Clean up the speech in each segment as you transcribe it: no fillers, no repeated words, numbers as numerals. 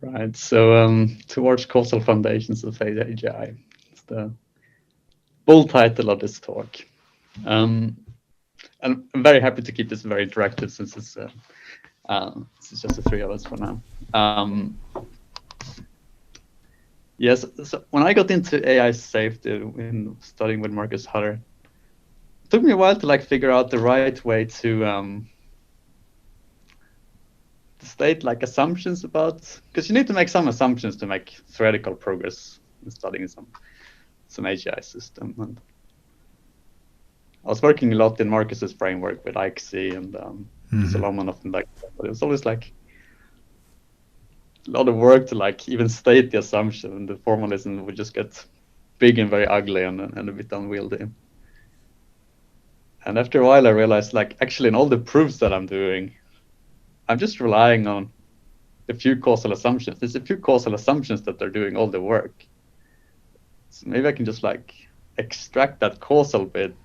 Right. So towards causal foundations of AGI. It's the full title of this talk. And I'm very happy to keep this very interactive since it's just the three of us for now. Yes, so when I got into AI safety in studying with Marcus Hutter, it took me a while to like figure out the right way to state like assumptions about, because you need to make some assumptions to make theoretical progress in studying some AGI system. And I was working a lot in Marcus's framework with AGI and Solomonov and like that, but it was always like a lot of work to like even state the assumption, and the formalism would just get big and very ugly and a bit unwieldy. And after a while, I realized like actually in all the proofs that I'm doing, I'm just relying on a few causal assumptions. There's a few causal assumptions that are doing all the work. So maybe I can just like extract that causal bit,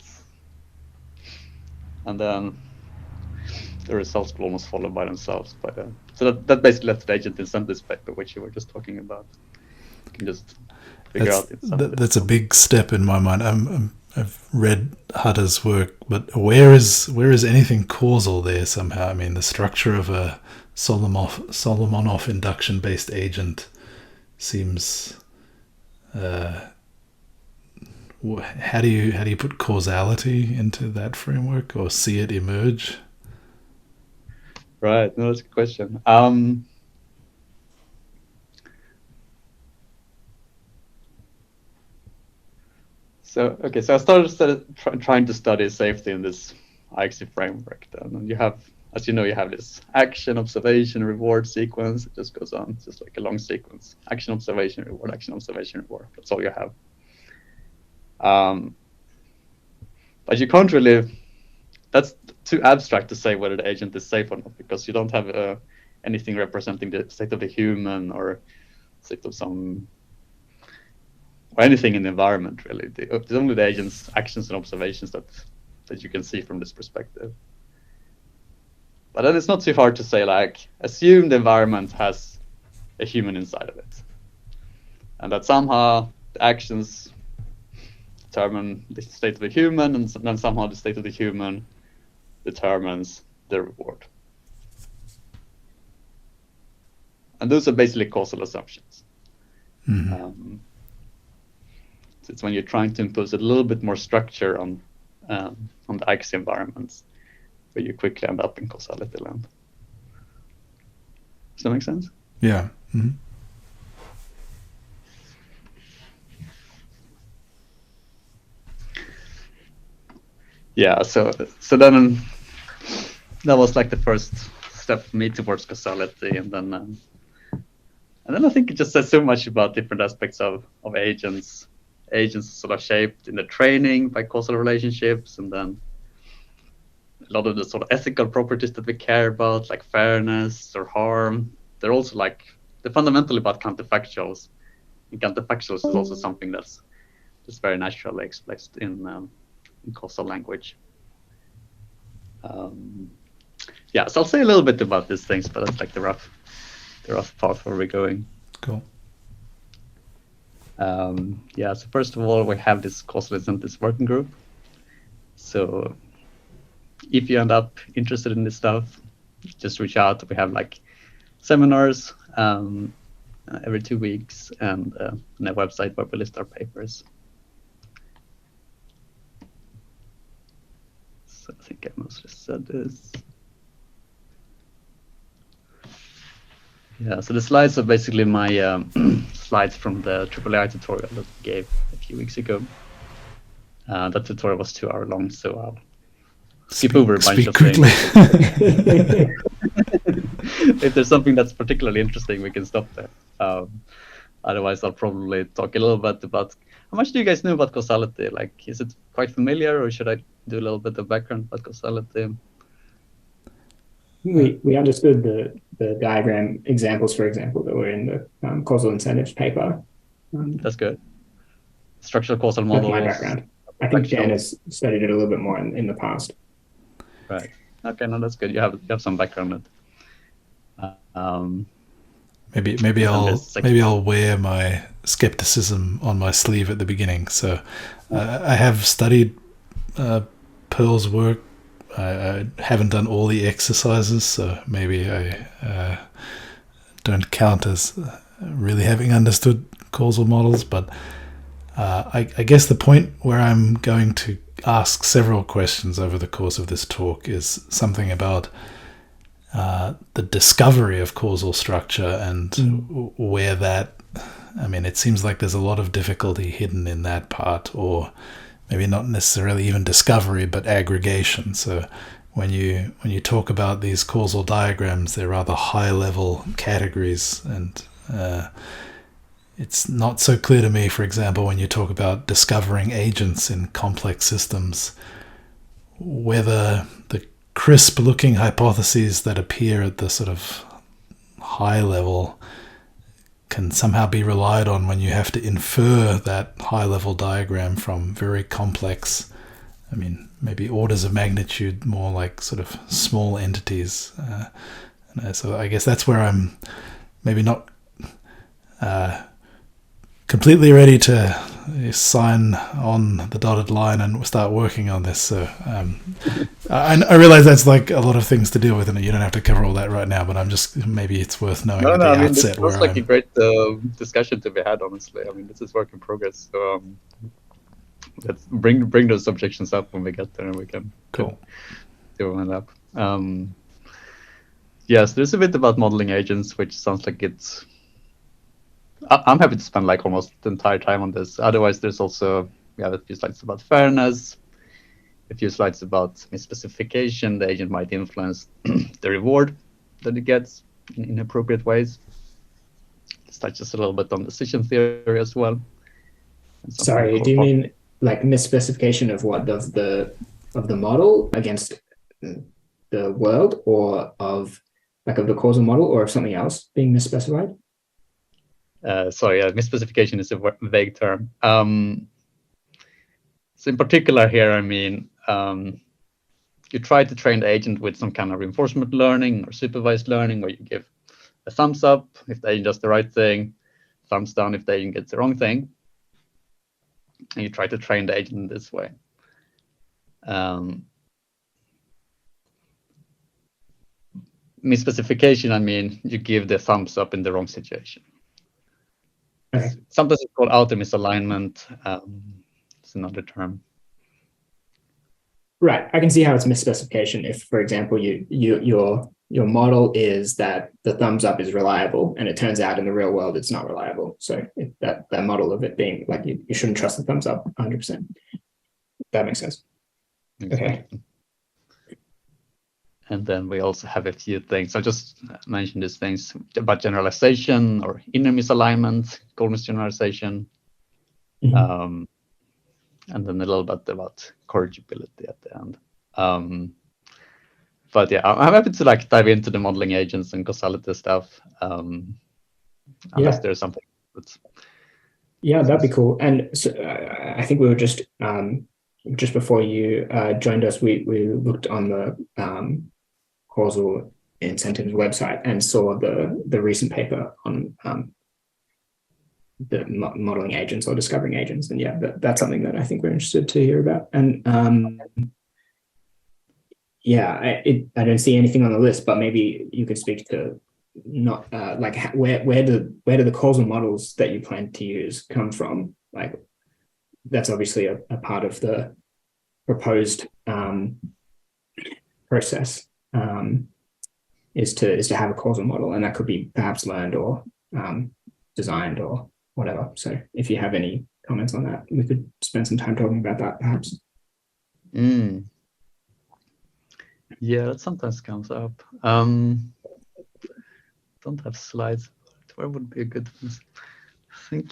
and then the results will almost follow by themselves. So that basically led to the agent incentives paper, which you were just talking about. You can just figure out incentives. That's a big step in my mind. I've read Hutter's work, but where is anything causal there somehow? I mean, the structure of a Solomonov induction-based agent seems. How do you put causality into that framework or see it emerge? Right, no, that's a good question. So I started trying to study safety in this AGI framework. Then, and you have, as you know, you have this action, observation, reward sequence. It just goes on, it's just like a long sequence: action, observation, reward, action, observation, reward. That's all you have. But you can't really. That's too abstract to say whether the agent is safe or not, because you don't have anything representing the state of the human or state of some, or anything in the environment, really. There's only the agent's actions and observations that you can see from this perspective. But then it's not too hard to say, like, assume the environment has a human inside of it, and that somehow the actions determine the state of the human, and then somehow the state of the human determines the reward. And those are basically causal assumptions. So it's when you're trying to impose a little bit more structure on the AGI environments where you quickly end up in causality land. Does that make sense? Yeah. Mm-hmm. Yeah, so then that was like the first step for me towards causality, and then I think it just says so much about different aspects of agents. Agents sort of shaped in the training by causal relationships, and then a lot of the sort of ethical properties that we care about, like fairness or harm, they're also like, they're fundamentally about counterfactuals. And counterfactuals is also something that's just very naturally expressed in causal language. Yeah, so I'll say a little bit about these things, but that's like the rough path where we're going. Cool. Yeah, so first of all, we have this causal incentives working group. So if you end up interested in this stuff, just reach out. We have like seminars every 2 weeks, and a website where we list our papers. So I think I mostly said this. Yeah, so the slides are basically my slides from the AAI tutorial that we gave a few weeks ago. That tutorial was 2 hours long, so I'll skip over a bunch of things. If there's something that's particularly interesting, we can stop there. Otherwise, I'll probably talk a little bit about how much do you guys know about causality? Like, is it quite familiar, or should I do a little bit of background about causality? We understood the diagram examples, for example, that were in the causal incentives paper. That's good. Structural causal models. That's my background. I think Dan has studied it a little bit more in the past. Right. Okay, no, that's good. You have some background in it. Maybe I'll wear my skepticism on my sleeve at the beginning. So I have studied Pearl's work. I haven't done all the exercises, so maybe I don't count as really having understood causal models. But I guess the point where I'm going to ask several questions over the course of this talk is something about the discovery of causal structure and where that, I mean, it seems like there's a lot of difficulty hidden in that part, or maybe not necessarily even discovery, but aggregation. So when you talk about these causal diagrams, they're rather high level categories, and it's not so clear to me, for example, when you talk about discovering agents in complex systems, whether the crisp looking hypotheses that appear at the sort of high level can somehow be relied on when you have to infer that high level diagram from very complex, I mean, maybe orders of magnitude more like sort of small entities. So I guess that's where I'm maybe not completely ready to sign on the dotted line and start working on this. So I realize that's like a lot of things to deal with, and you don't have to cover all that right now, but I'm just, maybe it's worth knowing at the outset. This was like a great discussion to be had, honestly. I mean, this is work in progress. So let's bring those objections up when we get there, and we can develop up. Yes, there's a bit about modeling agents, which sounds like it's... I'm happy to spend like almost the entire time on this. Otherwise, there's also, we have a few slides about fairness, a few slides about misspecification. The agent might influence the reward that it gets in appropriate ways. It touches a little bit on decision theory as well. Sorry, do you mean like misspecification of what, of the model against the world, or of like of the causal model, or of something else being misspecified? Sorry, misspecification is a vague term. So in particular here, I mean, you try to train the agent with some kind of reinforcement learning or supervised learning, where you give a thumbs up if the agent does the right thing, thumbs down if the agent gets the wrong thing. And you try to train the agent in this way. Misspecification, I mean, you give the thumbs up in the wrong situation. Okay. Sometimes it's called outer misalignment. It's another term. Right. I can see how it's misspecification if, for example, your model is that the thumbs up is reliable, and it turns out in the real world it's not reliable. So that model of it being like you shouldn't trust the thumbs up 100%. That makes sense. Exactly. Okay. And then we also have a few things. I just mentioned these things about generalization or inner misalignment, goal misgeneralization, and then a little bit about corrigibility at the end. But yeah, I'm happy to like dive into the modeling agents and causality stuff, unless there's something that's... Yeah, that'd be cool. And so I think we were just before you joined us, we looked on the Causal Incentives website and saw the recent paper on the modeling agents or discovering agents, and yeah, that's something that I think we're interested to hear about. And yeah, I don't see anything on the list, but maybe you could speak to not like where do the causal models that you plan to use come from? Like that's obviously a part of the proposed process. Is to have a causal model, and that could be perhaps learned or designed or whatever. So if you have any comments on that, we could spend some time talking about that perhaps. Yeah, that sometimes comes up. Don't have slides. Where would be a good one? I think.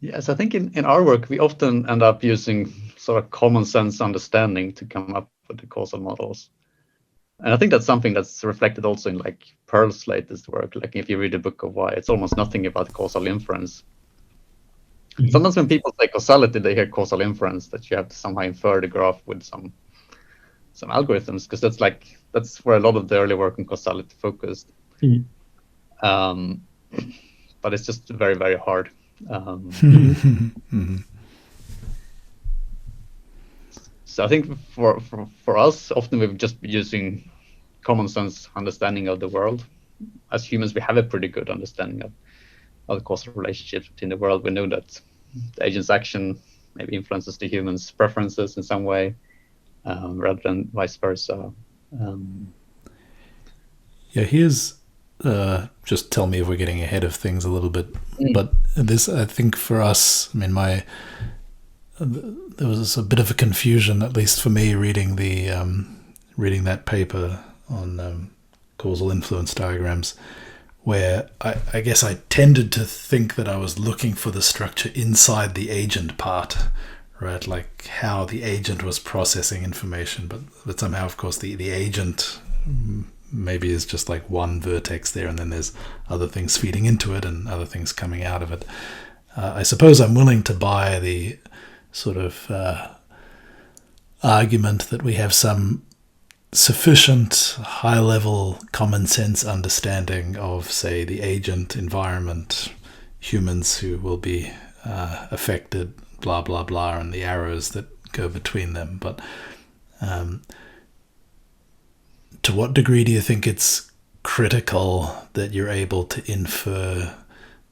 Yes, I think in our work, we often end up using sort of common sense understanding to come up with the causal models. And I think that's something that's reflected also in like Pearl's latest work. Like if you read the book of why, it's almost nothing about causal inference. Mhm. Sometimes when people say causality, they hear causal inference, that you have to somehow infer the graph with some algorithms, because that's where a lot of the early work on causality focused. Mhm. But it's just very, very hard. So I think for us, often we've just been using common sense understanding of the world. As humans, we have a pretty good understanding of the causal relationships between the world. We know that the agent's action maybe influences the human's preferences in some way, rather than vice versa. Yeah, here's just tell me if we're getting ahead of things a little bit. But this, I think, for us, I mean, there was a bit of a confusion, at least for me, reading that paper on causal influence diagrams, where I guess I tended to think that I was looking for the structure inside the agent part, right? Like how the agent was processing information, but somehow, of course, the agent maybe is just like one vertex there, and then there's other things feeding into it and other things coming out of it. I suppose I'm willing to buy the sort of argument that we have some sufficient high-level common sense understanding of, say, the agent, environment, humans who will be affected, blah, blah, blah, and the arrows that go between them. But to what degree do you think it's critical that you're able to infer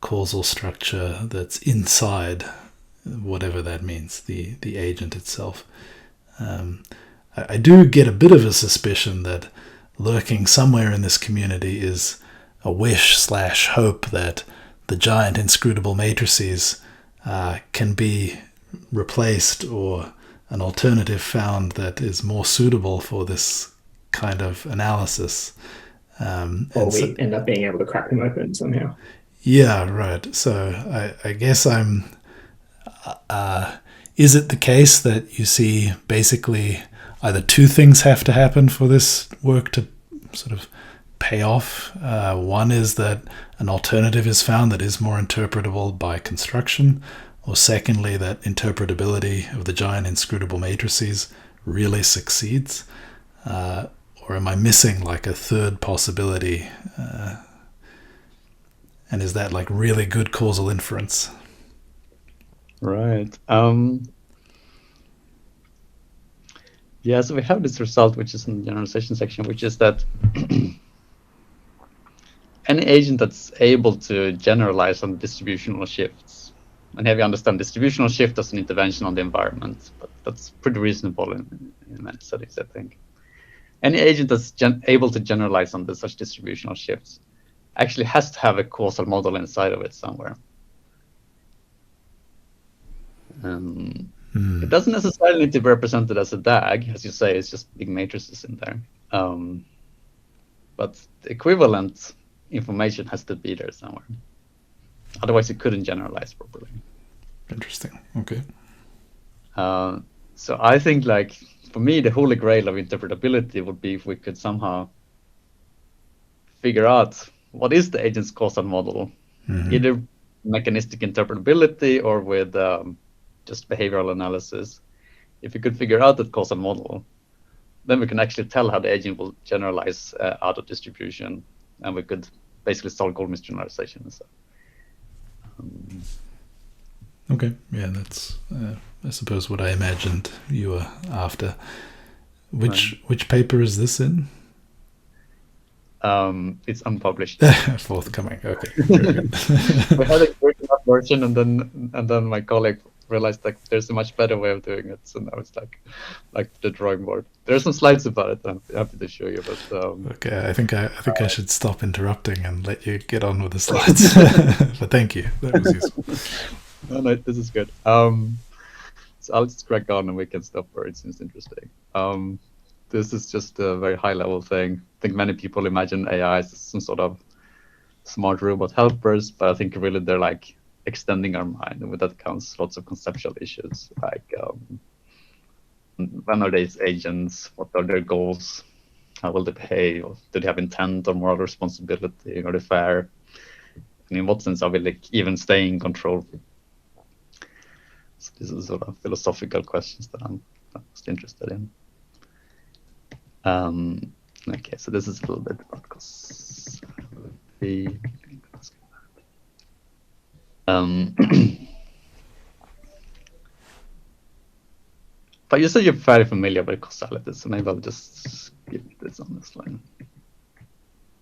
causal structure that's inside whatever that means, the agent itself? I do get a bit of a suspicion that lurking somewhere in this community is a wish/hope that the giant inscrutable matrices can be replaced, or an alternative found that is more suitable for this kind of analysis. Or we end up being able to crack them open somehow. Yeah, right. So I guess I'm... is it the case that you see basically either two things have to happen for this work to sort of pay off? One is that an alternative is found that is more interpretable by construction, or secondly, that interpretability of the giant inscrutable matrices really succeeds. Or am I missing like a third possibility? And is that like really good causal inference? Right. Yeah, so we have this result, which is in the generalization section, which is that any agent that's able to generalize on distributional shifts, and here we understand distributional shift as an intervention on the environment, but that's pretty reasonable in many settings, I think. Any agent that's able to generalize on such distributional shifts actually has to have a causal model inside of it somewhere. It doesn't necessarily need to be represented as a DAG, as you say, it's just big matrices in there. But the equivalent information has to be there somewhere. Otherwise, you couldn't generalize properly. Interesting. Okay. So I think, like, for me, the holy grail of interpretability would be if we could somehow figure out what is the agent's causal model, either mechanistic interpretability or with just behavioral analysis. If we could figure out that causal model, then we can actually tell how the agent will generalize out of distribution, and we could basically solve goal misgeneralization and stuff. Okay, yeah, that's I suppose what I imagined you were after. Which paper is this in? It's unpublished. Forthcoming. Okay. We had a good enough version, and then my colleague realized that there's a much better way of doing it. So now it's like the drawing board. There are some slides about it. I'm happy to show you. But okay, I think I should stop interrupting and let you get on with the slides. But thank you. That was useful. No, this is good. So I'll just crack on and we can stop where it seems interesting. This is just a very high level thing. I think many people imagine AI as some sort of smart robot helpers, but I think really they're like extending our mind, and with that comes lots of conceptual issues, like when are these agents, what are their goals, How will they behave? Or do they have intent or moral responsibility? Are they fair? And in what sense are we like even staying in control? So this is sort of philosophical questions that I'm most interested in. Okay, so this is a little bit about causality. But you said you're very familiar with causality, so maybe I'll just skip this on this line.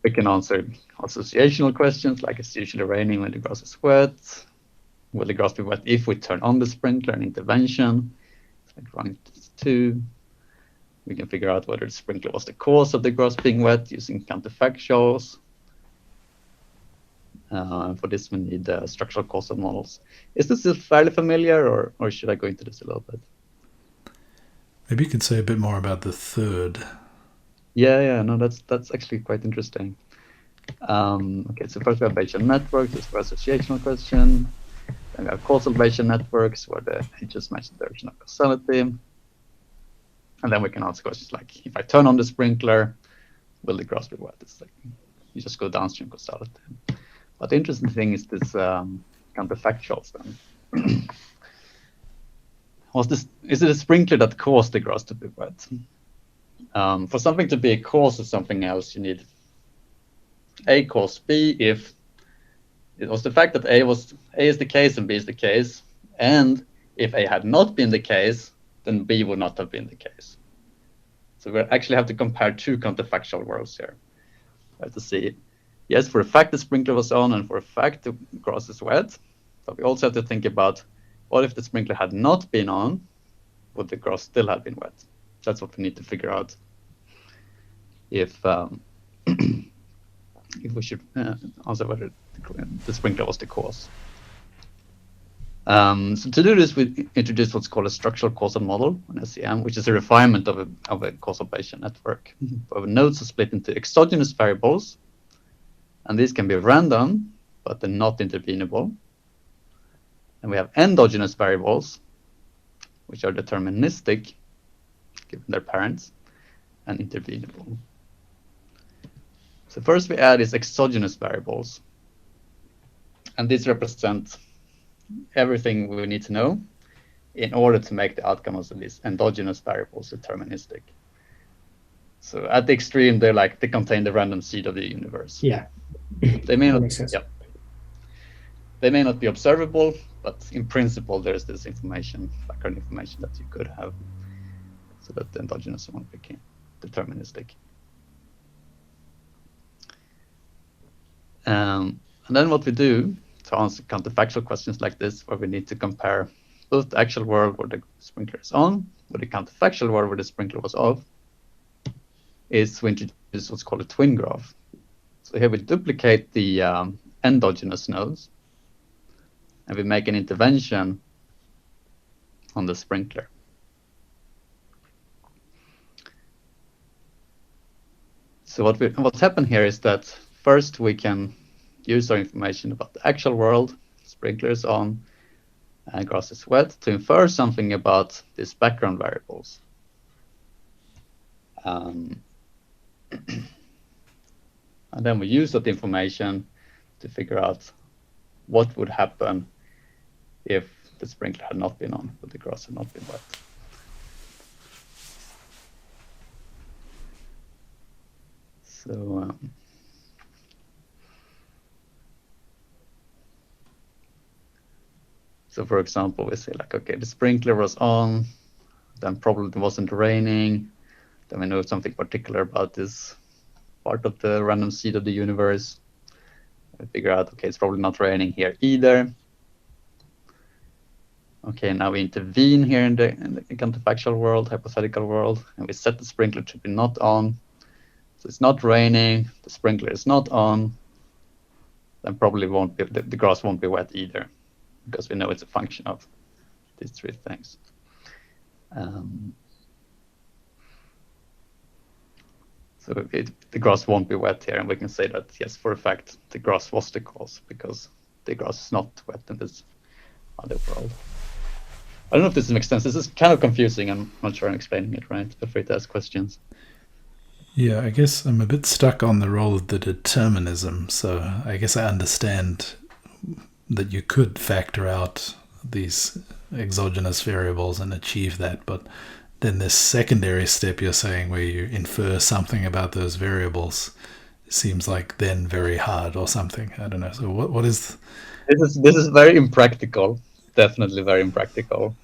We can answer associational questions like, it's usually raining when the grass is wet. Will the grass be wet if we turn on the sprinkler and intervention? It's like round 2. We can figure out whether the sprinkler was the cause of the grass being wet using counterfactuals. For this, we need structural causal models. Is this fairly familiar, or should I go into this a little bit? Maybe you could say a bit more about the third. Yeah, no, that's actually quite interesting. Okay, so first we have Bayesian networks, this is for associational question. Then we have causal Bayesian networks, where I just match the direction of causality. And then we can answer questions like, if I turn on the sprinkler, will the grass be wet? It's like, you just go downstream causality. But the interesting thing is this counterfactuals then. Is it a sprinkler that caused the grass to be wet? For something to be a cause of something else, you need A cause B if it was the fact that A is the case and B is the case, and if A had not been the case, then B would not have been the case. So we actually have to compare 2 counterfactual worlds here. We have to see, yes, for a fact the sprinkler was on, and for a fact the grass is wet. But we also have to think about, what if the sprinkler had not been on? Would the grass still have been wet? That's what we need to figure out. If we should answer whether the sprinkler was the cause. So to do this, we introduce what's called a structural causal model, an SEM, which is a refinement of a causal Bayesian network. Where nodes are split into exogenous variables, and these can be random, but they're not intervenable. And we have endogenous variables, which are deterministic, given their parents, and intervenable. So first we add these exogenous variables. And these represent everything we need to know in order to make the outcome of these endogenous variables deterministic. So at the extreme, they contain the random seed of the universe. Yeah. They may That not, makes sense. yeah. They may not be observable, but in principle, there's this information, background information that you could have, so that the endogenous one became deterministic. And then what we do to answer counterfactual questions like this, where we need to compare both the actual world where the sprinkler is on with the counterfactual world where the sprinkler was off, is we introduce what's called a twin graph. So here we duplicate the endogenous nodes, and we make an intervention on the sprinkler. So what's happened here is that first we can use our information about the actual world, sprinkler is on, and grass is wet, to infer something about these background variables. And then we use that information to figure out what would happen if the sprinkler had not been on, but the grass had not been wet. So for example, we say okay, the sprinkler was on, then probably it wasn't raining. Then we know something particular about this part of the random seed of the universe. We figure out, okay, it's probably not raining here either. Okay, now we intervene here in the counterfactual world, hypothetical world, and we set the sprinkler to be not on. So it's not raining, the sprinkler is not on, then probably the grass won't be wet either, because we know it's a function of these 3 things. So the grass won't be wet here, and we can say that, yes, for a fact, the grass was the cause, because the grass is not wet in this other world. I don't know if this makes sense. This is kind of confusing. I'm not sure I'm explaining it right. Feel free to ask questions. Yeah, I guess I'm a bit stuck on the role of the determinism. So I guess I understand that you could factor out these exogenous variables and achieve that, but then this secondary step you're saying where you infer something about those variables seems like then very hard or something. I don't know. So what is... This is very impractical. Definitely very impractical.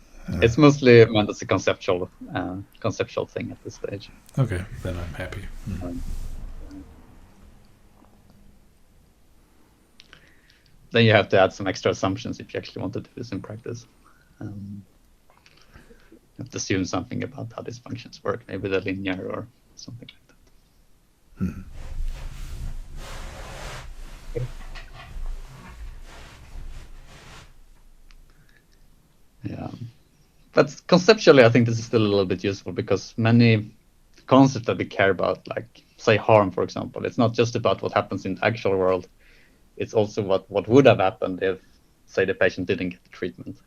It's mostly meant as a conceptual thing at this stage. Okay, then I'm happy. Then you have to add some extra assumptions if you actually want to do this in practice. You have to assume something about how these functions work. Maybe they're linear or something like that. Yeah, but conceptually, I think this is still a little bit useful because many concepts that we care about, like say harm, for example, it's not just about what happens in the actual world. It's also what would have happened if, say, the patient didn't get the treatment.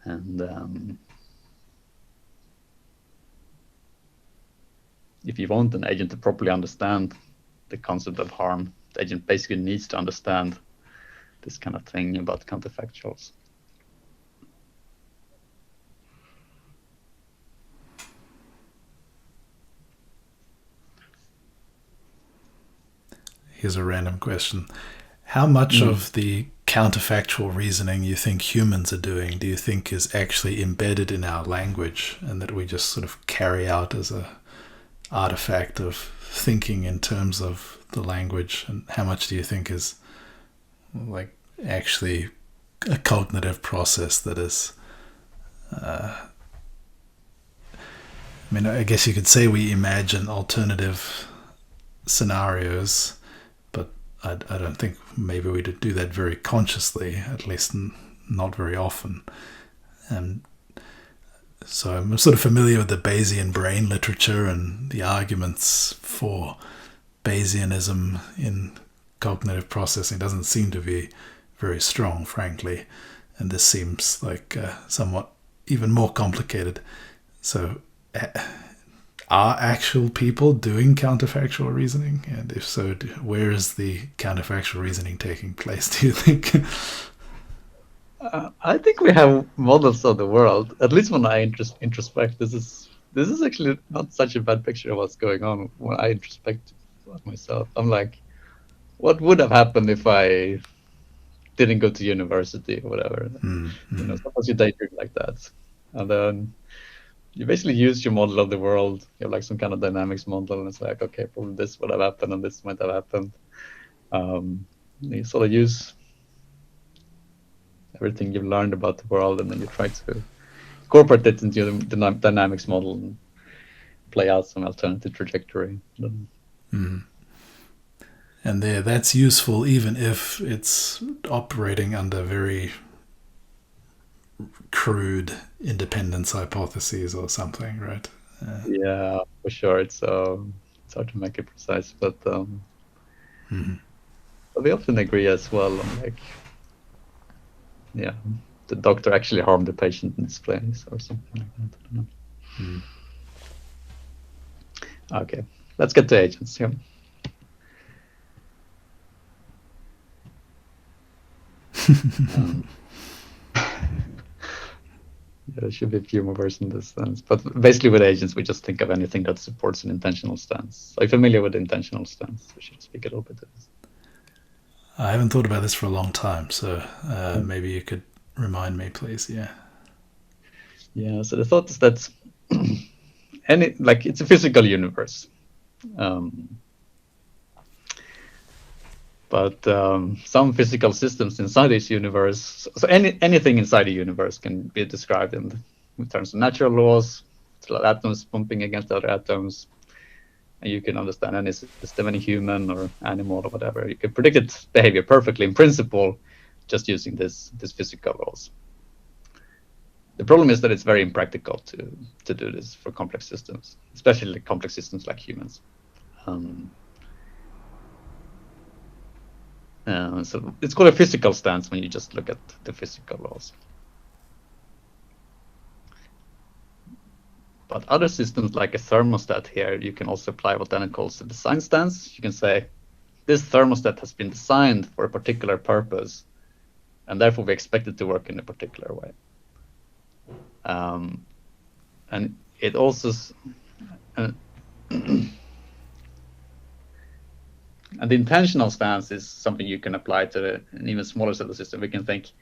And if you want an agent to properly understand the concept of harm, the agent basically needs to understand this kind of thing about counterfactuals. Here's a random question. How much of the counterfactual reasoning you think humans are doing do you think is actually embedded in our language and that we just sort of carry out as a artifact of thinking in terms of the language, and how much do you think is like actually a cognitive process that is I mean, I guess you could say we imagine alternative scenarios, but I don't think maybe we do that very consciously, at least not very often. And so I'm sort of familiar with the Bayesian brain literature and the arguments for Bayesianism in cognitive processing doesn't seem to be very strong, frankly. And this seems like somewhat even more complicated. So are actual people doing counterfactual reasoning? And if so, where is the counterfactual reasoning taking place, do you think? I think we have models of the world. At least when I introspect, this is actually not such a bad picture of what's going on. When I introspect myself, I'm like, what would have happened if I didn't go to university or whatever? Sometimes you daydream like that, and then you basically use your model of the world. You have like some kind of dynamics model, and it's like, okay, probably this would have happened and this might have happened. You sort of use everything you've learned about the world, and then you try to incorporate it into the dynamics model and play out some alternative trajectory. And that's useful even if it's operating under very crude independence hypotheses or something, right? Yeah, for sure. It's hard to make it precise, but we often agree as well on like, yeah, the doctor actually harmed the patient in this place or something like that. I don't know. Okay, let's get to agents here. Yeah, there should be a few more words in this sense. But basically with agents, we just think of anything that supports an intentional stance. Are you familiar with the intentional stance? We should speak a little bit to this. I haven't thought about this for a long time, so maybe you could remind me, please. Yeah. Yeah, so the thought is that it's a physical universe. But some physical systems inside this universe, so anything inside the universe can be described in terms of natural laws, atoms bumping against other atoms, and you can understand any system, any human or animal or whatever. You can predict its behavior perfectly in principle, just using this physical laws. The problem is that it's very impractical to do this for complex systems, especially complex systems like humans. So it's called a physical stance when you just look at the physical laws. But other systems like a thermostat here, you can also apply what then it calls a design stance. You can say, this thermostat has been designed for a particular purpose, and therefore we expect it to work in a particular way. And it also, and the intentional stance is something you can apply to an even smaller set of systems. We can think,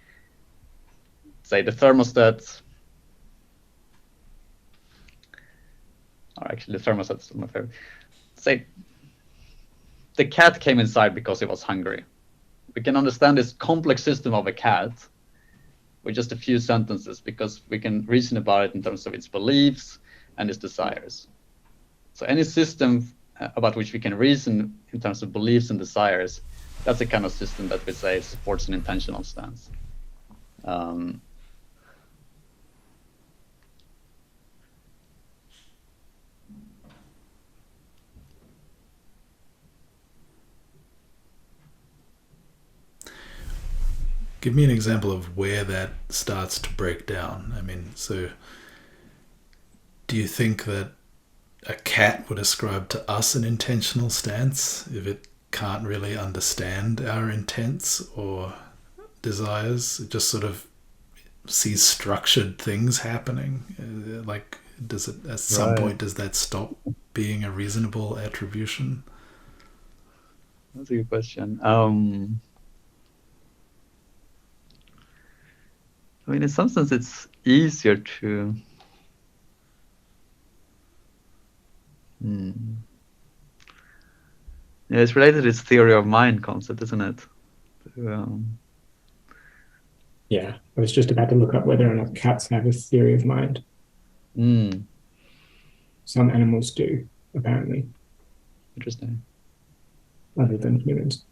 say, the thermostat, or actually the thermostat is my favorite. Say, the cat came inside because it was hungry. We can understand this complex system of a cat with just a few sentences because we can reason about it in terms of its beliefs and its desires. So any system about which we can reason in terms of beliefs and desires, that's the kind of system that we say supports an intentional stance. Give me an example of where that starts to break down. I mean, so do you think that a cat would ascribe to us an intentional stance if it can't really understand our intents or desires? It just sort of sees structured things happening. Like, does it at some point, does that stop being a reasonable attribution? That's a good question. I mean, in some sense, it's easier to. Yeah, it's related to this theory of mind concept, isn't it? Yeah, I was just about to look up whether or not cats have a theory of mind. Some animals do, apparently. Interesting. Other than humans.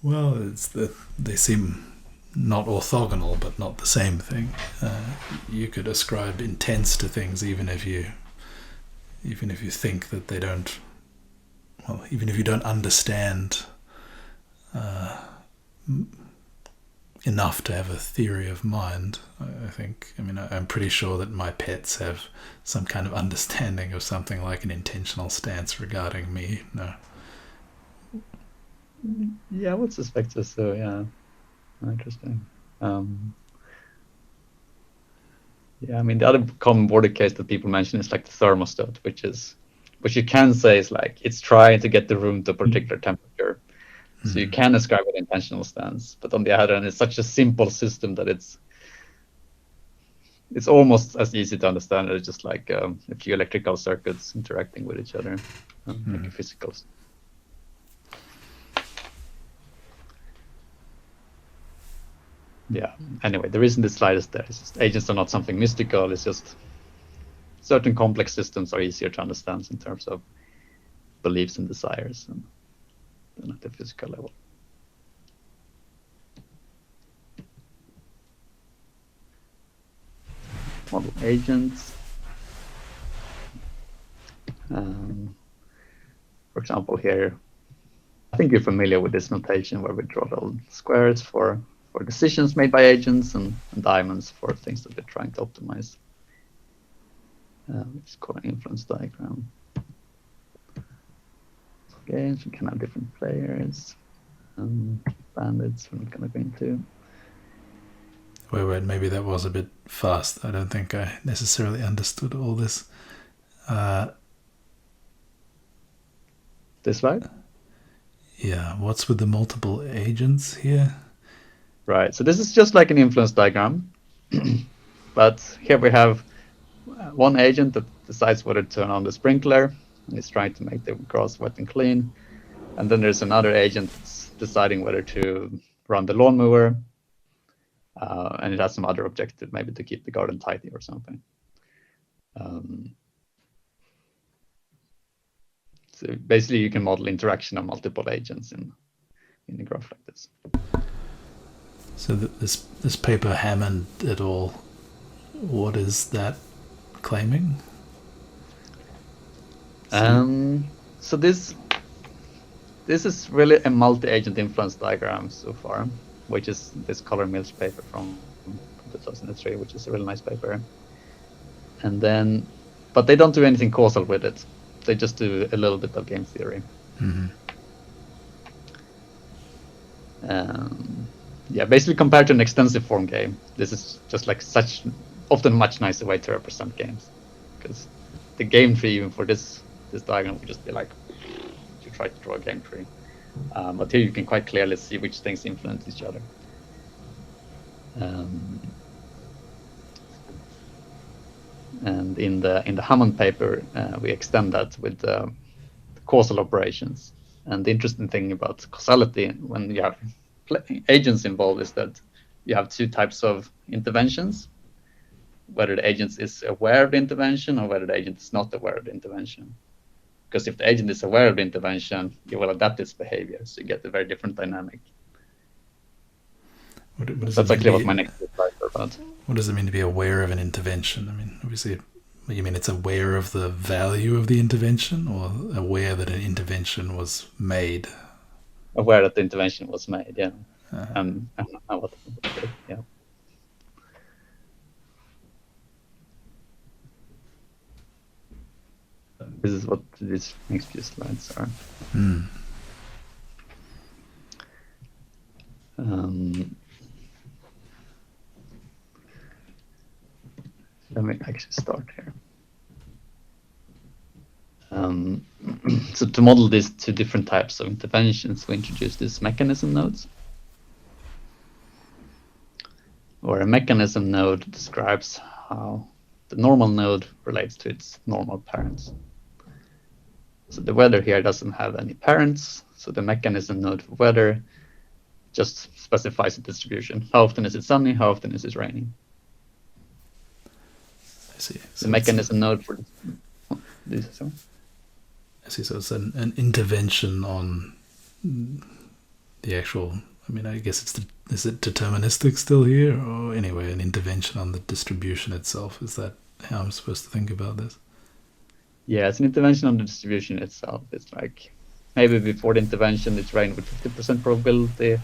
Well, it's that they seem not orthogonal, but not the same thing. You could ascribe intents to things even if you think that they don't. Well, even if you don't understand enough to have a theory of mind, I think. I mean, I'm pretty sure that my pets have some kind of understanding of something like an intentional stance regarding me. No. Yeah, I would suspect so. Yeah, interesting. Yeah, I mean, the other common border case that people mention is like the thermostat, which you can say is like it's trying to get the room to a particular temperature. So you can ascribe an intentional stance, but on the other hand, it's such a simple system that it's almost as easy to understand. It's just like a few electrical circuits interacting with each other, like a physical. Yeah. Anyway, the reason this slide is there is just agents are not something mystical. It's just certain complex systems are easier to understand in terms of beliefs and desires than at the physical level. Model agents. For example, here, I think you're familiar with this notation where we draw little squares for decisions made by agents and diamonds for things that we're trying to optimize. Which is called an inference diagram. Games, we can have different players. Bandits, we're not going to go into. Wait, maybe that was a bit fast. I don't think I necessarily understood all this. This slide? Yeah, what's with the multiple agents here? Right, so this is just like an influence diagram. But here we have one agent that decides whether to turn on the sprinkler, and it's trying to make the grass wet and clean. And then there's another agent that's deciding whether to run the lawnmower, and it has some other objective, maybe to keep the garden tidy or something. So basically, you can model interaction of multiple agents in a graph like this. So this paper Hammond et al., what is that claiming? So this is really a multi-agent influence diagram so far, which is this Color Mills paper from 2003, which is a really nice paper. And then, but they don't do anything causal with it. They just do a little bit of game theory. Yeah, basically compared to an extensive form game, this is just like such often much nicer way to represent games, because the game tree even for this diagram would just be like you try to draw a game tree, but here you can quite clearly see which things influence each other. And in the Hammond paper, we extend that with the causal operations. And the interesting thing about causality when you have agents involved is that you have two types of interventions, whether the agent is aware of the intervention or whether the agent is not aware of the intervention. Because if the agent is aware of the intervention, you will adapt its behavior, so you get a very different dynamic. That's actually what my next slide is about. What does it mean to be aware of an intervention? I mean, obviously, you mean it's aware of the value of the intervention, or aware that an intervention was made? Aware that the intervention was made, yeah. And yeah. This is what these next few slides are. Let me actually start here. So to model these two different types of interventions, we introduce these mechanism nodes, where a mechanism node describes how the normal node relates to its normal parents. So the weather here doesn't have any parents, so the mechanism node for weather just specifies a distribution. How often is it sunny? How often is it raining? I see. So the mechanism node for this. I see. So it's an intervention on the actual. I mean, I guess is it deterministic still here, or anyway, an intervention on the distribution itself? Is that how I'm supposed to think about this? Yeah, it's an intervention on the distribution itself. It's like maybe before the intervention it rained with 50% probability.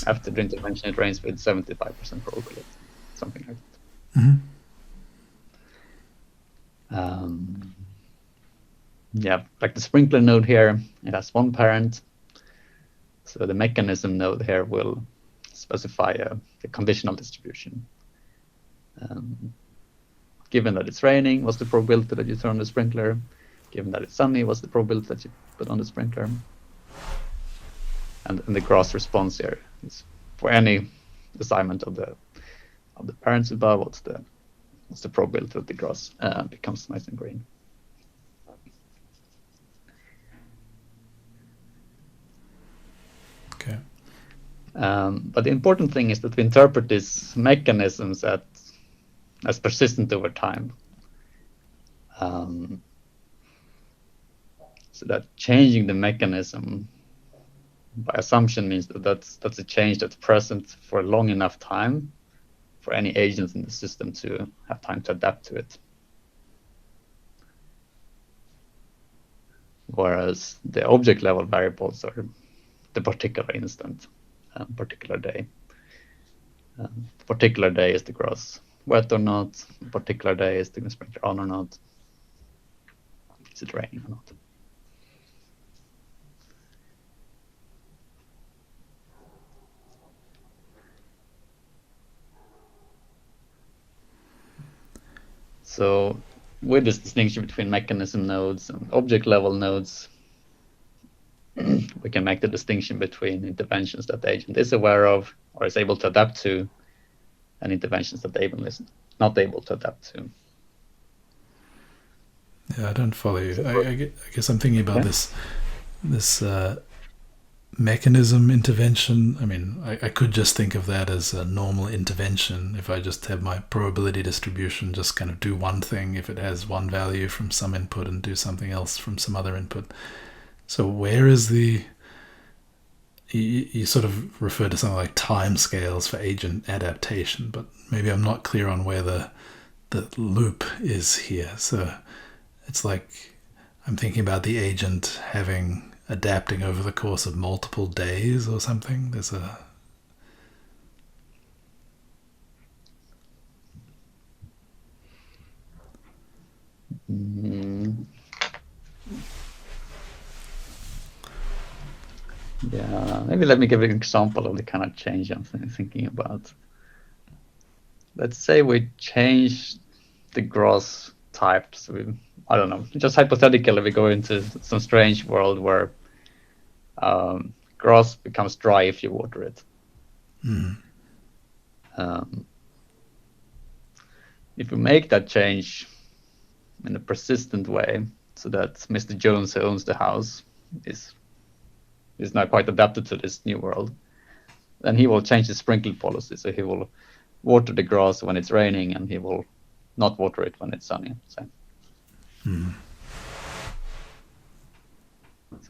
After the intervention it rains with 75% probability, something like that. Yeah, like the sprinkler node here, it has one parent. So the mechanism node here will specify the conditional distribution. Given that it's raining, what's the probability that you turn on the sprinkler? Given that it's sunny, what's the probability that you put on the sprinkler? And the gross response here is for any assignment of the parents above, what's the probability that the gross becomes nice and green. Okay. But the important thing is that we interpret these mechanisms as persistent over time. So that changing the mechanism by assumption means that's a change that's present for a long enough time for any agents in the system to have time to adapt to it. Whereas the object level variables are the particular instant, particular day. Particular day is the gross wet or not. Particular day is the sprinkler on or not. Is it raining or not? So with this distinction between mechanism nodes and object level nodes, we can make the distinction between interventions that the agent is aware of or is able to adapt to, and interventions that the agent is not able to adapt to. Yeah, I don't follow you. I guess I'm thinking about this mechanism intervention. I mean, I could just think of that as a normal intervention if I just have my probability distribution just kind of do one thing if it has one value from some input and do something else from some other input. So where is you sort of refer to something like time scales for agent adaptation, but maybe I'm not clear on where the loop is here. So it's like I'm thinking about the agent adapting over the course of multiple days or something. Yeah, maybe let me give an example of the kind of change I'm thinking about. Let's say we change the grass types. I don't know, just hypothetically, we go into some strange world where grass becomes dry if you water it. If we make that change in a persistent way, so that Mr. Jones, who owns the house, is now quite adapted to this new world, then he will change his sprinkle policy. So he will water the grass when it's raining, and he will not water it when it's sunny. So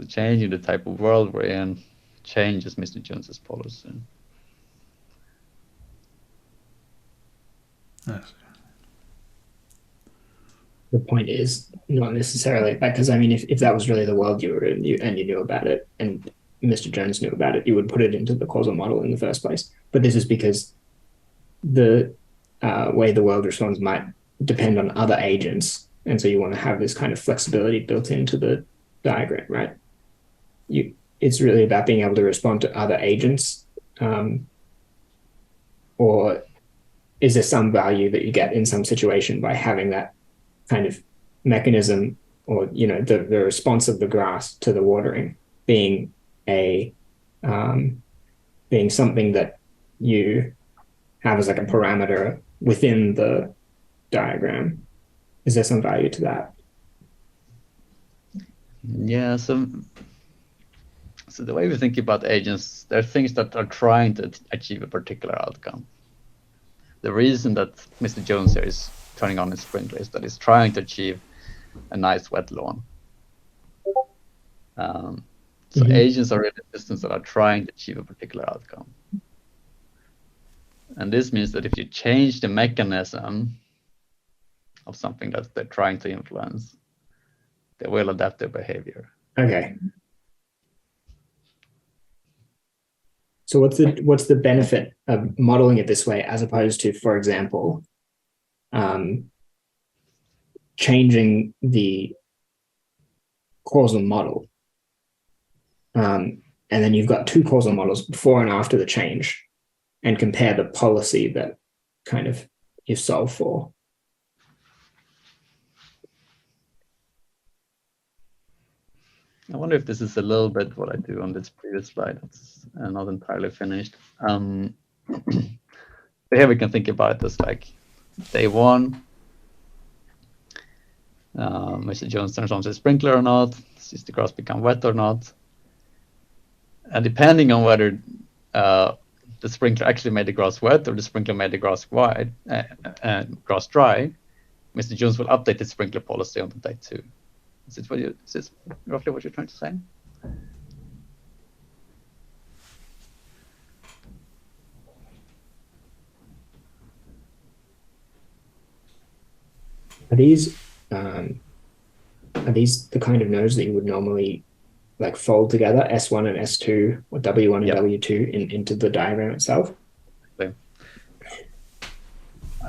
changing the type of world we're in changes Mr. Jones's policy. Nice. The point is not necessarily because I mean, if that was really the world you were in, and you knew about it, and Mr. Jones knew about it, you would put it into the causal model in the first place. But this is because the way the world responds might depend on other agents, and so you want to have this kind of flexibility built into the diagram, right? It's really about being able to respond to other agents, or is there some value that you get in some situation by having that kind of mechanism, or the response of the grass to the watering being being something that you have as like a parameter within the diagram? Is there some value to that? Yeah, so the way we think about agents, there are things that are trying to achieve a particular outcome. The reason that Mr. Jones here is turning on his sprinkler is that he's trying to achieve a nice wet lawn. So agents are really systems that are trying to achieve a particular outcome. And this means that if you change the mechanism of something that they're trying to influence, they will adapt their behavior. Okay. So what's the benefit of modeling it this way, as opposed to, for example, changing the causal model, and then you've got two causal models before and after the change, and compare the policy that kind of you solve for? I wonder if this is a little bit what I do on this previous slide. It's not entirely finished. But here we can think about this like day one. Mr. Jones turns on his sprinkler or not, sees the grass become wet or not. And depending on whether the sprinkler actually made the grass wet or the sprinkler made the grass dry, Mr. Jones will update his sprinkler policy on the day two. Is this roughly what you're trying to say? Are these the kind of nodes that you would normally like fold together, S1 and S2, or W1 and W2 into the diagram itself?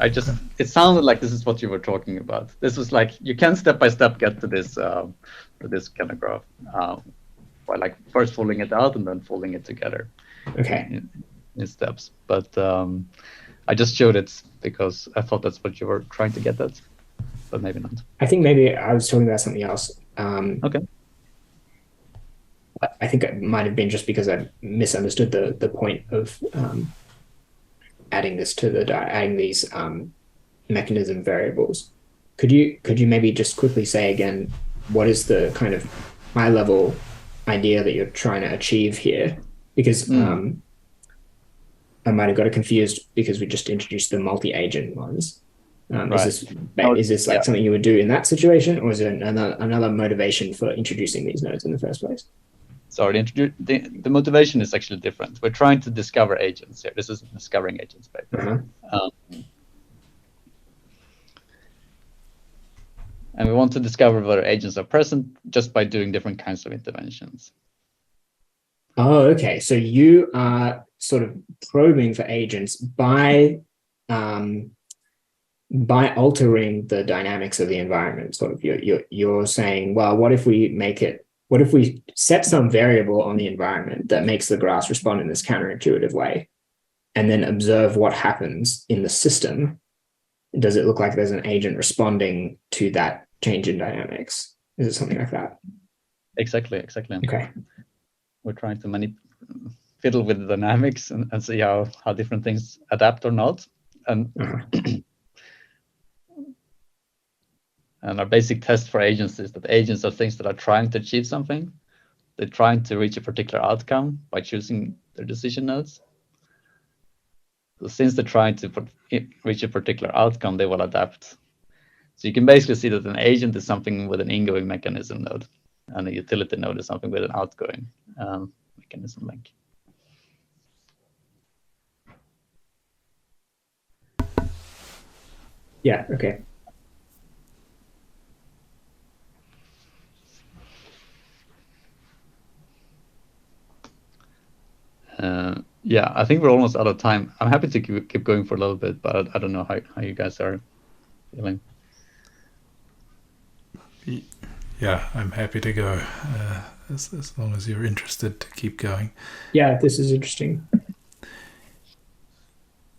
It sounded like this is what you were talking about. This was like, you can step by step get to this kind of graph by like first folding it out and then folding it together. Okay. In steps. But I just showed it because I thought that's what you were trying to get at, but maybe not. I think maybe I was talking about something else. Okay. I think it might have been just because I misunderstood the point of adding this to adding these mechanism variables. Could you maybe just quickly say again, what is the kind of high level idea that you're trying to achieve here? Because I might have got it confused because we just introduced the multi-agent ones. Right. Is this like something you would do in that situation, or is it another motivation for introducing these nodes in the first place? Sorry, the motivation is actually different. We're trying to discover agents here. This is discovering agents paper. And we want to discover whether agents are present just by doing different kinds of interventions. Oh, okay. So you are sort of probing for agents by altering the dynamics of the environment. Sort of you're saying, well, what if we make it what if we set some variable on the environment that makes the grass respond in this counterintuitive way, and then observe what happens in the system? Does it look like there's an agent responding to that change in dynamics? Is it something like that? Exactly. Okay. We're trying to fiddle with the dynamics and see how different things adapt or not. And and our basic test for agents is that agents are things that are trying to achieve something. They're trying to reach a particular outcome by choosing their decision nodes. So since they're trying to reach a particular outcome, they will adapt. So you can basically see that an agent is something with an ingoing mechanism node, and a utility node is something with an outgoing mechanism link. Yeah, okay. Yeah, I think we're almost out of time. I'm happy to keep going for a little bit, but I don't know how you guys are feeling. Yeah, I'm happy to go as long as you're interested to keep going. Yeah, this is interesting.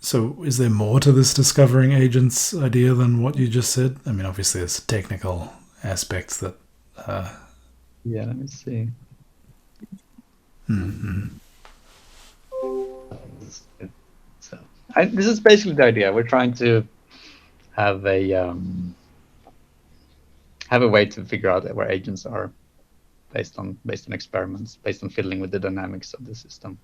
So is there more to this discovering agents idea than what you just said? I mean, obviously there's technical aspects that... Yeah, let me see. So this is basically the idea. We're trying to have a way to figure out where agents are based on experiments, based on fiddling with the dynamics of the system.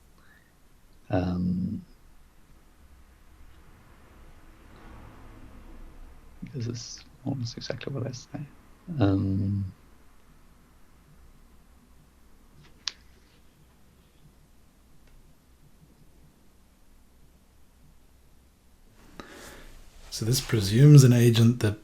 This is almost exactly what I say. So this presumes an agent that...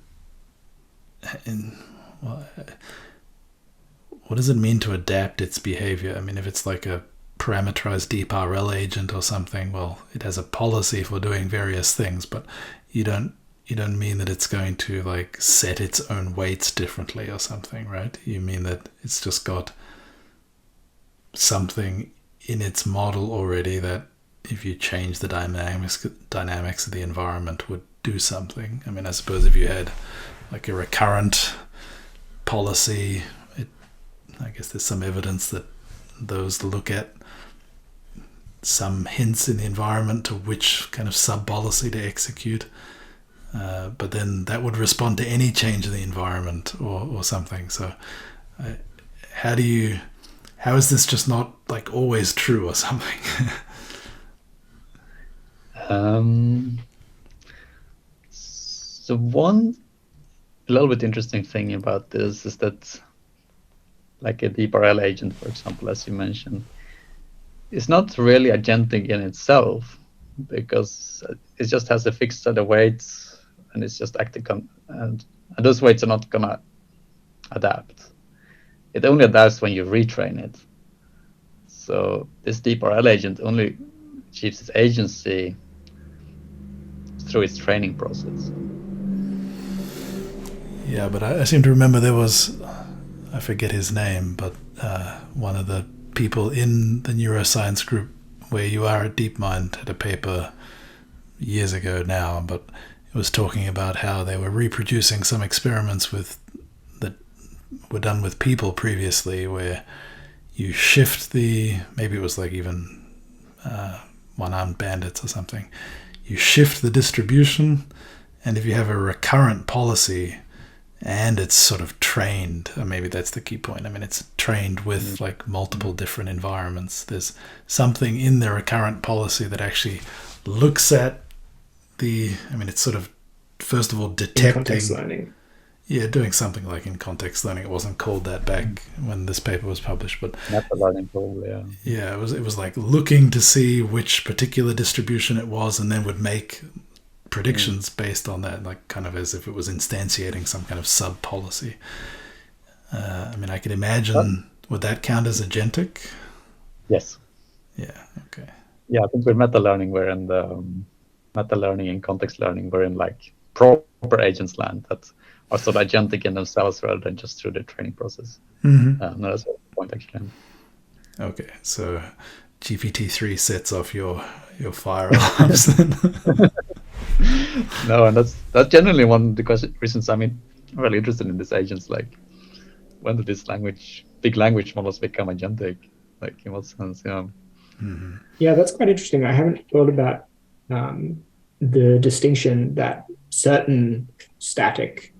what does it mean to adapt its behavior? I mean, if it's like a parameterized deep RL agent or something, well, it has a policy for doing various things, but you don't mean that it's going to like set its own weights differently or something, right? You mean that it's just got something in its model already that if you change the dynamics of the environment would do something. I mean, I suppose if you had like a recurrent policy, I guess there's some evidence that those look at some hints in the environment to which kind of sub-policy to execute. But then that would respond to any change in the environment or something. So how is this just not like always true or something? So one little bit interesting thing about this is that like a deep RL agent, for example, as you mentioned, is not really agentic in itself because it just has a fixed set of weights and it's just acting and those weights are not gonna adapt. It only adapts when you retrain it. So this deep RL agent only achieves its agency through its training process. Yeah, but I seem to remember there was, I forget his name, but one of the people in the neuroscience group where you are at DeepMind had a paper years ago now, but it was talking about how they were reproducing some experiments that were done with people previously where you shift maybe it was like even one-armed bandits or something, you shift the distribution, and if you have a recurrent policy and it's sort of trained, or maybe that's the key point, I mean, it's trained with like multiple different environments, there's something in the recurrent policy that actually looks at it's sort of, first of all, detecting... Context learning. Yeah, doing something like in context learning. It wasn't called that back when this paper was published, but... Meta learning, probably, yeah. Yeah, it was like looking to see which particular distribution it was and then would make predictions based on that, like kind of as if it was instantiating some kind of sub-policy. I mean, I could imagine, would that count as agentic? Yes. Yeah, okay. Yeah, I think with meta learning, we're in the... meta learning and context learning, we're in like proper agents land that are sort of agentic in themselves rather than just through the training process. Mm-hmm. No, that's the point actually. Okay, so GPT-3 sets off your fire alarms then. No, and that's generally one of the reasons I'm really interested in these agents. Like, when do these big language models become agentic? Like, in what sense? Yeah. Mm-hmm. Yeah, that's quite interesting. I haven't thought about the distinction that certain static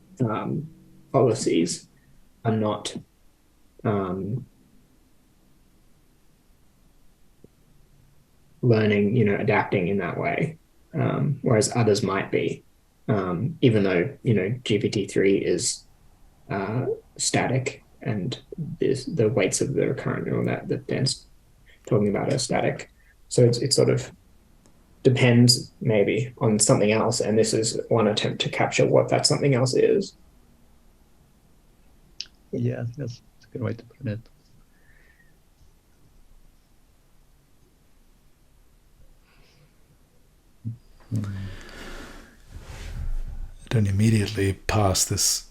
policies are not learning, adapting in that way, whereas others might be, even though, GPT-3 is static and the weights of the recurrent neural net that Dan's talking about are static. So it sort of depends maybe on something else, and this is one attempt to capture what that something else is. Yeah, I think that's a good way to put it. Don't immediately pass this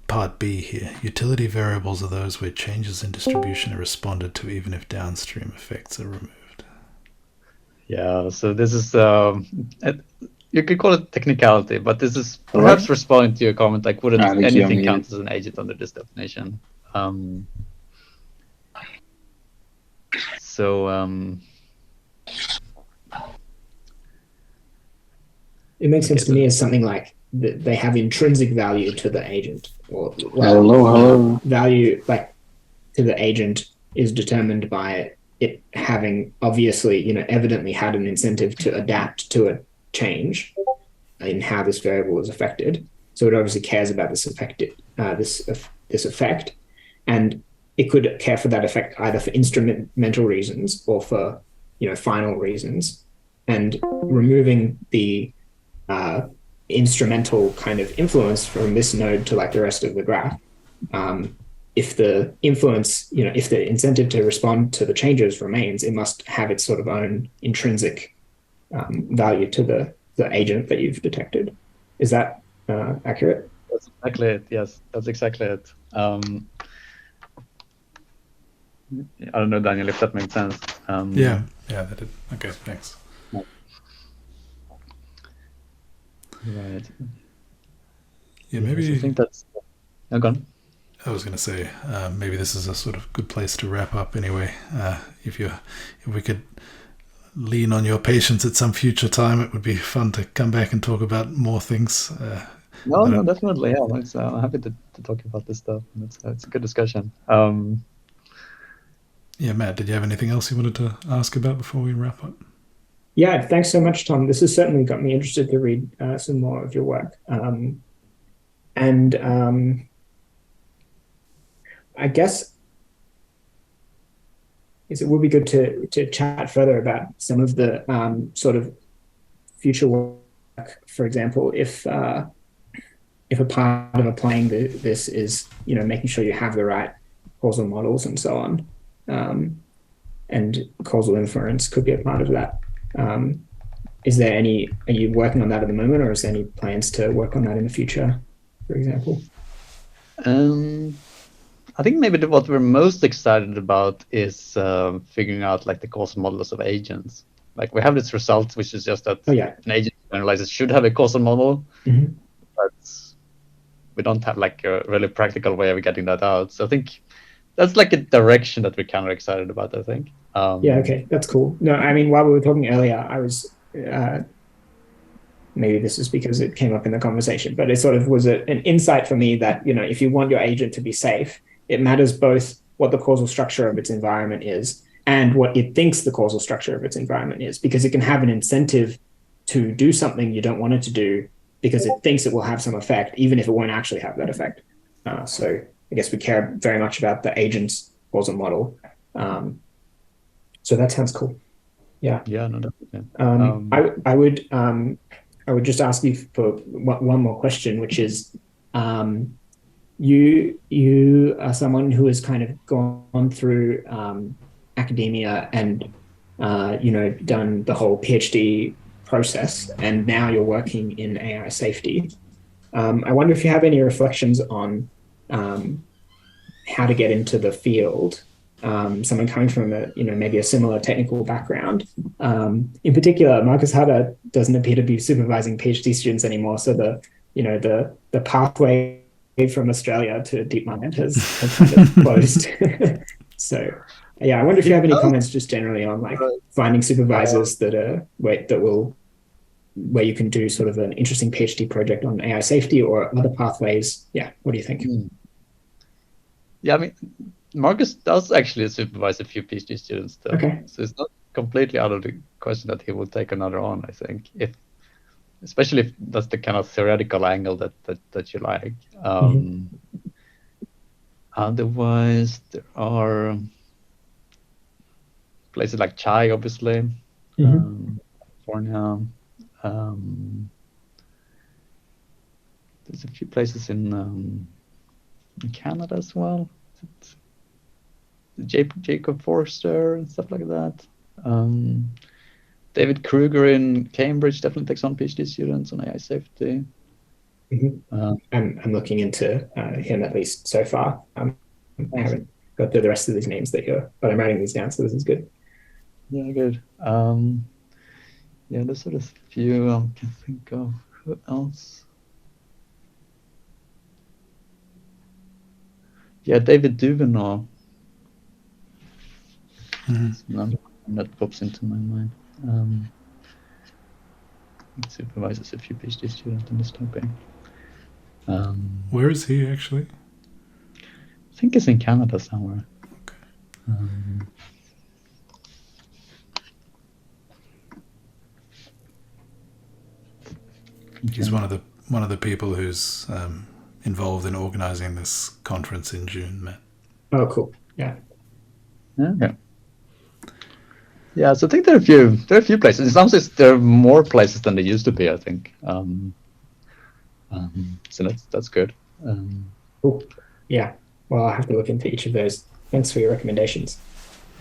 part B here. Utility variables are those where changes in distribution are responded to even if downstream effects are removed. Yeah, so this is you could call it technicality, but this is perhaps responding to your comment, like, wouldn't anything count as an agent under this definition? It makes sense to me as something like they have intrinsic value to the agent, or value like to the agent is determined by it having obviously, evidently had an incentive to adapt to a change in how this variable is affected. So it obviously cares about this effect, and it could care for that effect either for instrumental reasons or for final reasons. And removing the instrumental kind of influence from this node to like the rest of the graph, if the influence, if the incentive to respond to the changes remains, it must have its sort of own intrinsic value to the agent that you've detected. Is that accurate? That's exactly it. Yes, that's exactly it. I don't know, Daniel, if that made sense. Yeah, that did. Okay, thanks. Right. Yeah, maybe. Yes, I think that's. Oh, go on. I was going to say maybe this is a sort of good place to wrap up. Anyway, if we could lean on your patience at some future time, it would be fun to come back and talk about more things. No, definitely. Yeah, I'm happy to talk about this stuff. It's a good discussion. Yeah, Matt, did you have anything else you wanted to ask about before we wrap up? Yeah, thanks so much, Tom. This has certainly got me interested to read some more of your work. I guess it would be good to chat further about some of the sort of future work. For example, if a part of applying this is making sure you have the right causal models and so on, and causal inference could be a part of that. Are you working on that at the moment, or is there any plans to work on that in the future, for example? I think maybe what we're most excited about is figuring out like the causal models of agents. Like, we have this result, which is just that an agent generalizes should have a causal model, but we don't have like a really practical way of getting that out. So I think that's like a direction that we're kind of excited about, I think. Okay, that's cool. No, I mean, while we were talking earlier, I was maybe this is because it came up in the conversation, but it sort of was an insight for me that if you want your agent to be safe, it matters both what the causal structure of its environment is and what it thinks the causal structure of its environment is, because it can have an incentive to do something you don't want it to do because it thinks it will have some effect, even if it won't actually have that effect. So I guess we care very much about the agent's causal model. So that sounds cool. Yeah. Yeah, no, definitely. I would just ask you for one more question, which is, you are someone who has kind of gone through academia and done the whole PhD process, and now you're working in AI safety. I wonder if you have any reflections on how to get into the field. Someone coming from maybe a similar technical background. In particular, Marcus Hutter doesn't appear to be supervising PhD students anymore, so the pathway from Australia to DeepMind has kind of closed. So yeah, I wonder if you have any comments just generally on like finding supervisors that where you can do sort of an interesting PhD project on AI safety or other pathways. Yeah, what do you think? Yeah, I mean, Marcus does actually supervise a few PhD students, though. Okay. So it's not completely out of the question that he will take another on, I think, especially if that's the kind of theoretical angle that you like. Otherwise, there are places like Chai, obviously, California. There's a few places in Canada as well. Jacob Forster and stuff like that. David Kruger in Cambridge definitely takes on PhD students on AI safety. I'm looking into him at least so far. I haven't got through the rest of these names but I'm writing these down, so this is good. Yeah, good. Yeah, there's sort of a few I can think of. Who else? Yeah, David Duvenor. Another one that pops into my mind. He supervises a few PhD students on this topic. Where is he actually? I think it's in Canada somewhere. Okay. He's one of the people who's involved in organizing this conference in June, Matt. Oh, cool. Yeah. Okay. Yeah, so I think there are a few places. In some sense, there are more places than there used to be, I think. So that's good. Cool. Yeah. Well, I'll have to look into each of those. Thanks for your recommendations.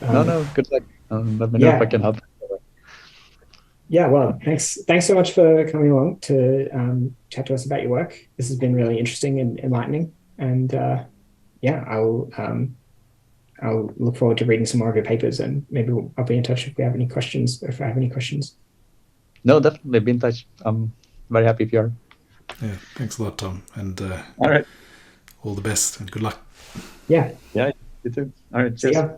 No, good luck. Let me know if I can help. Yeah, well, thanks so much for coming along to chat to us about your work. This has been really interesting and enlightening. And I'll look forward to reading some more of your papers, and maybe I'll be in touch if we have any questions, or if I have any questions. No, definitely be in touch. I'm very happy if you are. Yeah, thanks a lot, Tom. And all right, all the best and good luck. Yeah. Yeah, you too. All right, cheers.